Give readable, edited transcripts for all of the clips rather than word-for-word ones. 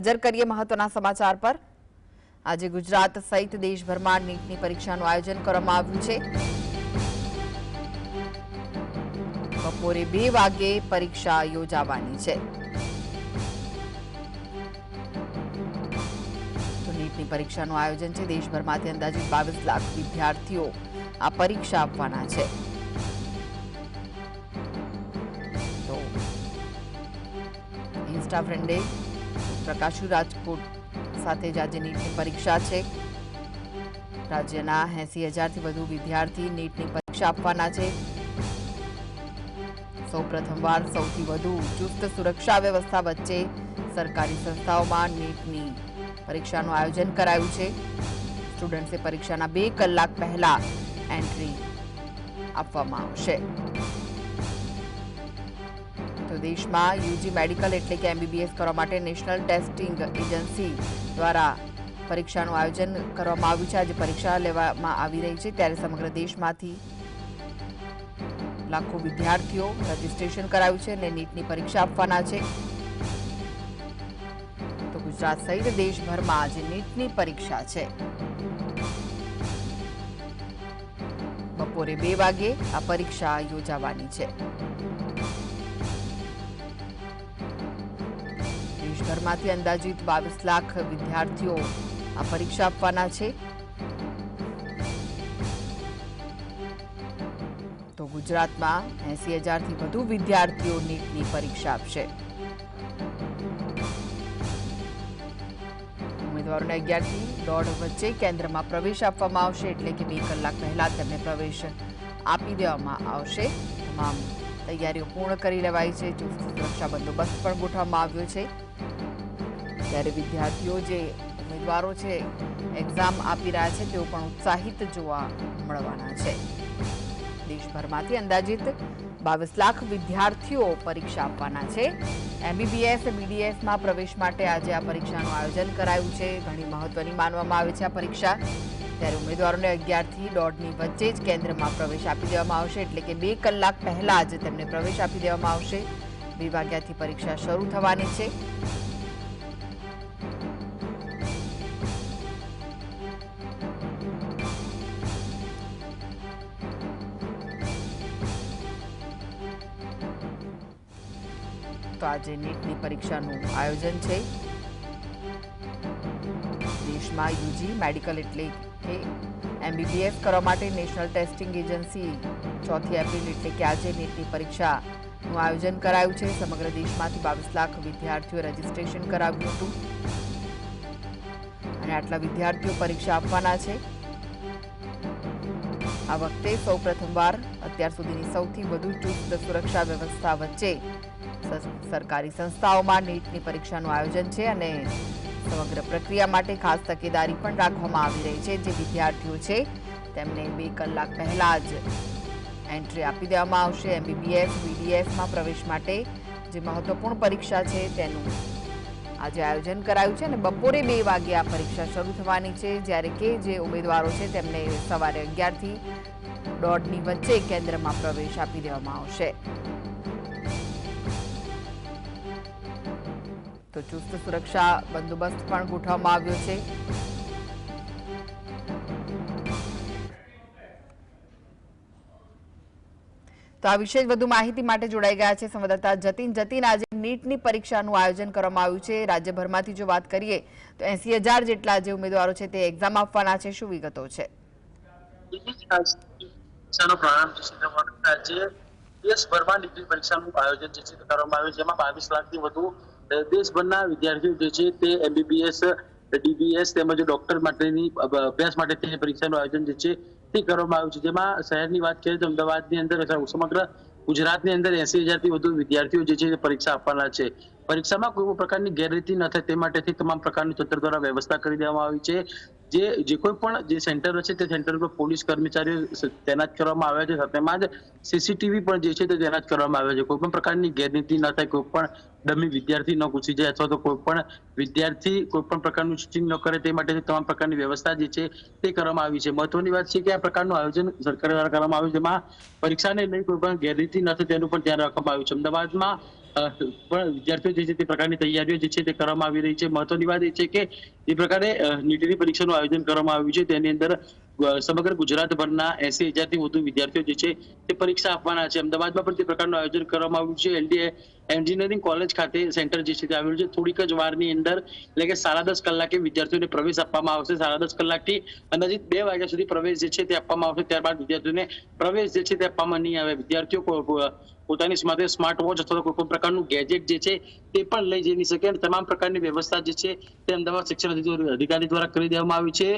નજર કરીએ મહત્વના સમાચાર પર। આજે ગુજરાત સહિત દેશભરમાં નીટની પરીક્ષાનું આયોજન કરવામાં આવ્યું છે। બપોરે 2 વાગે પરીક્ષા યોજાવાની છે। તો નીટની પરીક્ષાનું આયોજન છે। દેશભરમાંથી અંદાજિત 22 લાખ વિદ્યાર્થીઓ આ પરીક્ષા આપવાના છે। તો ઇન્સ્ટા ફ્રેન્ડે પ્રકાશ્યું રાજકોટ સાથે જ આજે નીટની પરીક્ષા છે। રાજ્યના 80,000થી વધુ વિદ્યાર્થી નીટની પરીક્ષા આપવાના છે। સૌ પ્રથમવાર સૌથી વધુ ચુસ્ત સુરક્ષા વ્યવસ્થા વચ્ચે સરકારી સંસ્થાઓમાં નીટની પરીક્ષાનું આયોજન કરાયું છે। સ્ટુડન્ટ્સે પરીક્ષાના 2 કલાક પહેલા એન્ટ્રી આપવામાં આવશે। તો દેશમાં યુજી મેડિકલ એટલે કે MBBS કરવા માટે નેશનલ ટેસ્ટિંગ એજન્સી દ્વારા પરીક્ષાનું આયોજન કરવામાં આવ્યું છે। આજે પરીક્ષા લેવામાં આવી રહી છે ત્યારે સમગ્ર દેશમાંથી લાખો વિદ્યાર્થીઓ રજીસ્ટ્રેશન કરાયું છે અને નીટની પરીક્ષા આપવાના છે। તો ગુજરાત સહિત દેશભરમાં આજે નીટની પરીક્ષા છે। બપોરે 2 વાગે આ પરીક્ષા યોજાવાની છે। દેશભરમાંથી અંદાજિત 22 લાખ વિદ્યાર્થીઓ આ પરીક્ષા આપવાના છે। તો ગુજરાતમાં 80,000થી વધુ વિદ્યાર્થીઓ નીટની પરીક્ષા આપશે। ઉમેદવારોને 11 થી 1:30 વચ્ચે કેન્દ્રમાં પ્રવેશ આપવામાં આવશે એટલે કે 2 કલાક પહેલા તેમને પ્રવેશ આપી દેવામાં આવશે। તમામ તૈયારીઓ પૂર્ણ કરી લેવાઈ છે। ચુસ્ત સુરક્ષા બંદોબસ્ત પણ ગોઠવવામાં આવ્યો છે। ત્યારે વિદ્યાર્થીઓ જે ઉમેદવારો છે એક્ઝામ આપી રહ્યા છે તેઓ પણ ઉત્સાહિત જોવા મળવાના છે। દેશભરમાંથી અંદાજિત 22 લાખ વિદ્યાર્થીઓ પરીક્ષા આપવાના છે। MBBS BDSમાં પ્રવેશ માટે આજે આ પરીક્ષાનું આયોજન કરાયું છે। ઘણી મહત્વની માનવામાં આવે છે આ પરીક્ષા। ત્યારે ઉમેદવારોને 11 થી 1:30ની વચ્ચે જ કેન્દ્રમાં પ્રવેશ આપી દેવામાં આવશે એટલે કે 2 કલાક પહેલા જ તેમને પ્રવેશ આપી દેવામાં આવશે। 2 વાગ્યાથી પરીક્ષા શરૂ થવાની છે। તો આજે નીટની પરીક્ષાનું આયોજન છે। દેશમાં યુજી મેડિકલ એટલે કે MBBS કરવા માટે નેશનલ ટેસ્ટિંગ એજન્સી 4 એપ્રિલ એટલે કે આજે નીટની પરીક્ષાનું આયોજન કરાયું છે। સમગ્ર દેશમાંથી 22 લાખ વિદ્યાર્થીઓએ રજીસ્ટ્રેશન કરાવ્યું હતું અને આટલા વિદ્યાર્થીઓ પરીક્ષા આપવાના છે। આ વખતે સૌ પ્રથમવાર અત્યાર સુધીની સૌથી વધુ ચુસ્ત સુરક્ષા વ્યવસ્થા વચ્ચે સરકારી સંસ્થાઓમાં નીટની પરીક્ષાનું આયોજન છે અને સમગ્ર પ્રક્રિયા માટે ખાસ તકેદારી પણ રાખવામાં આવી રહી છે। જે વિદ્યાર્થીઓ છે તેમને 2 કલાક પહેલા જ એન્ટ્રી આપી દેવામાં આવશે। MBBS BDSમાં પ્રવેશ માટે જે મહત્વપૂર્ણ પરીક્ષા છે તેનું આજે આયોજન કરાયું છે અને બપોરે 2 વાગે આ પરીક્ષા શરૂ થવાની છે। જ્યારે કે જે ઉમેદવારો છે તેમને સવારે 11 થી 1:30ની વચ્ચે કેન્દ્રમાં પ્રવેશ આપી દેવામાં આવશે। તો ચુસ્ત સુરક્ષા બંદોબસ્ત પણ ગોઠવવામાં આવ્યો છે। તો આ વિશે વધુ માહિતી માટે જોડાઈ ગયા છે સંવાદદાતા જતીન। આજે નીટની પરીક્ષાનું આયોજન કરવામાં આવ્યું છે। રાજ્યભરમાંથી જો વાત કરીએ તો 80,000 જેટલા જે ઉમેદવારો છે તે એક્ઝામ આપવાના છે। શું વિગતો છે? દેશભરમાં નીટની પરીક્ષાનું આયોજન કરવામાં આવ્યું છે। જેમાં 22 લાખથી વધુ દેશભરના વિદ્યાર્થીઓ જે છે તે MBBS DBS તેમજ ડોક્ટર માટેની અભ્યાસ માટે પરીક્ષાનું આયોજન જે છે તે કરવામાં આવ્યું છે। જેમાં શહેરની વાત કરીએ તો અમદાવાદની અંદર સમગ્ર ગુજરાતની અંદર 80,000થી વધુ વિદ્યાર્થીઓ જે છે પરીક્ષા આપવાના છે। પરીક્ષામાં કોઈ પ્રકારની ગેરરીતિ ન થાય તે માટેથી તમામ પ્રકારની તંત્ર દ્વારા વ્યવસ્થા કરી દેવામાં આવી છે। જે કોઈ પણ જે સેન્ટર છે તે સેન્ટર પર પોલીસ કર્મચારીઓ તૈનાત કરવામાં આવ્યા છે। તેમાં જ CCTV પણ જે છે તે તૈનાત કરવામાં આવ્યા છે। કોઈ પણ પ્રકારની ગેરરીતિ ન થાય, કોઈ પણ ડમી વિદ્યાર્થી ન ઘૂસી જાય અથવા તો કોઈ પણ વિદ્યાર્થી કોઈ પણ પ્રકારનું ચીટિંગ ન કરે તે માટે તમામ પ્રકારની વ્યવસ્થા જે છે તે કરવામાં આવી છે. મહત્વની વાત છે કે આ પ્રકારનું આયોજન સરકાર દ્વારા કરવામાં આવ્યું છે, જેમાં પરીક્ષાને લઈ કોઈ પણ ગેરરીતિ ન થાય તેનું પણ ધ્યાન રાખવામાં આવ્યું છે. અમદાવાદમાં પણ વિદ્યાર્થીઓ જે છે તે પ્રકારની તૈયારીઓ જે છે તે કરવામાં આવી રહી છે. મહત્વની વાત એ છે કે જે પ્રકારે નીટની પરીક્ષાનું આયોજન કરવામાં આવ્યું છે તેની અંદર સમગ્ર ગુજરાતભરના 80,000 થી વધુ વિદ્યાર્થીઓ જે છે તે પરીક્ષા આપવાના છે. અમદાવાદમાં પણ તે પ્રકારનું આયોજન કરવામાં આવ્યું છે. એલડીએ એન્જિનિયરિંગ કોલેજ ખાતે સેન્ટર જે છે તે આવેલું છે. થોડીક જ વારની અંદર એટલે કે 10:30 કલાકે વિદ્યાર્થીઓને પ્રવેશ આપવામાં આવશે. 10:30 કલાકથી અંદાજિત 2 વાગ્યા સુધી પ્રવેશ જે છે તે આપવામાં આવશે. ત્યારબાદ વિદ્યાર્થીઓને પ્રવેશ જે છે તે આપવામાં નહીં આવે. વિદ્યાર્થીઓ પોતાની સાથે સ્માર્ટ વોચ અથવા કોઈ પણ પ્રકારનું ગેજેટ જે છે તે પણ લઈ જઈ નહીં શકે અને તમામ પ્રકારની વ્યવસ્થા જે છે તે અમદાવાદ શિક્ષણ અધિકારી દ્વારા કરી દેવામાં આવી છે.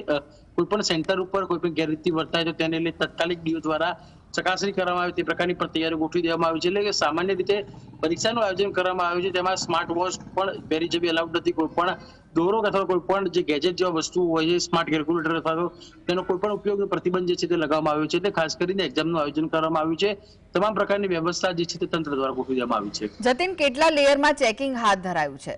કોઈ પણ સેન્ટર ઉપર કોઈ પણ ગેરરીતિ વર્તાય તો તેને લઈ તાત્કાલિક ડીઓ દ્વારા ચકાસણી કરવામાં આવે તે પ્રકારની પણ તૈયારી ગોઠવી દેવામાં આવી છે. એટલે કે સામાન્ય રીતે પરીક્ષાનું આયોજન કરવામાં આવ્યું છે તેમાં સ્માર્ટ વોચ પણ પહેરી જવી અલાઉડ નથી. કોઈ પણ દોરો અથવા કોઈ પણ જે ગેજેટ જેવા વસ્તુ હોય છે, સ્માર્ટ કેલ્ક્યુલેટર અથવા તો તેનો કોઈ પણ ઉપયોગનો પ્રતિબંધ જે છે તે લગાવવામાં આવ્યો છે. એટલે ખાસ કરીને એક્ઝામનું આયોજન કરવામાં આવ્યું છે. તમામ પ્રકારની વ્યવસ્થા જે છે તે તંત્ર દ્વારા ગોઠવી દેવામાં આવી છે. જતીન, કેટલા લેયરમાં ચેકિંગ હાથ ધરાયું છે?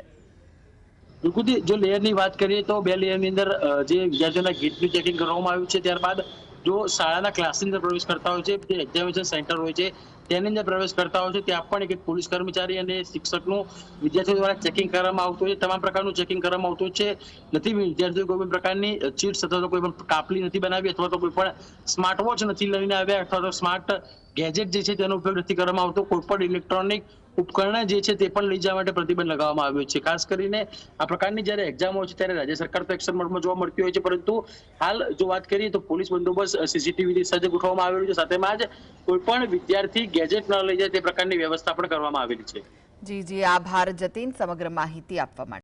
બિલકુલ, જો લેયરની વાત કરીએ તો 2 લેયરની અંદર જે વિદ્યાર્થીઓના ગેટનું ચેકિંગ કરવામાં આવ્યું છે. ત્યારબાદ જો શાળાના ક્લાસની અંદર પ્રવેશ કરતા હોય છે, જે એક્ઝામિનેશન સેન્ટર હોય છે તેની અંદર પ્રવેશ કરતા હોય છે, ત્યાં પણ એક પોલીસ કર્મચારી અને શિક્ષકનું વિદ્યાર્થીઓ દ્વારા ચેકિંગ કરવામાં આવતું હોય છે. તમામ પ્રકારનું ચેકિંગ કરવામાં આવતું છે. નથી વિદ્યાર્થીઓ કોઈ પણ પ્રકારની ચીટ્સ અથવા તો કોઈ પણ કાપલી નથી બનાવી અથવા તો કોઈ પણ સ્માર્ટ વોચ નથી લઈને આવ્યા અથવા તો સ્માર્ટ ગેજેટ જે છે તેનો ઉપયોગ નથી કરવામાં આવતો. કોઈ પણ ઇલેક્ટ્રોનિક ઉપકરણ જે છે તે પણ લઈ જવા માટે પ્રતિબંધ લગાવવામાં આવ્યો છે. ખાસ કરીને આ પ્રકારની જ્યારે એક્ઝામ હોય છે ત્યારે રાજ્ય સરકાર તો એક્શન મોડમાં જોવા મળતી હોય છે, પરંતુ હાલ જો વાત કરીએ તો પોલીસ બંદોબસ્ત સીસીટીવીથી સજ્જ ગોઠવવામાં આવેલું છે. સાથેમાં જ કોઈ પણ વિદ્યાર્થી ગેજેટ ન લઈ જાય તે પ્રકારની વ્યવસ્થા પણ કરવામાં આવેલી છે. જી, આભાર જતીન સમગ્ર માહિતી આપવા માટે.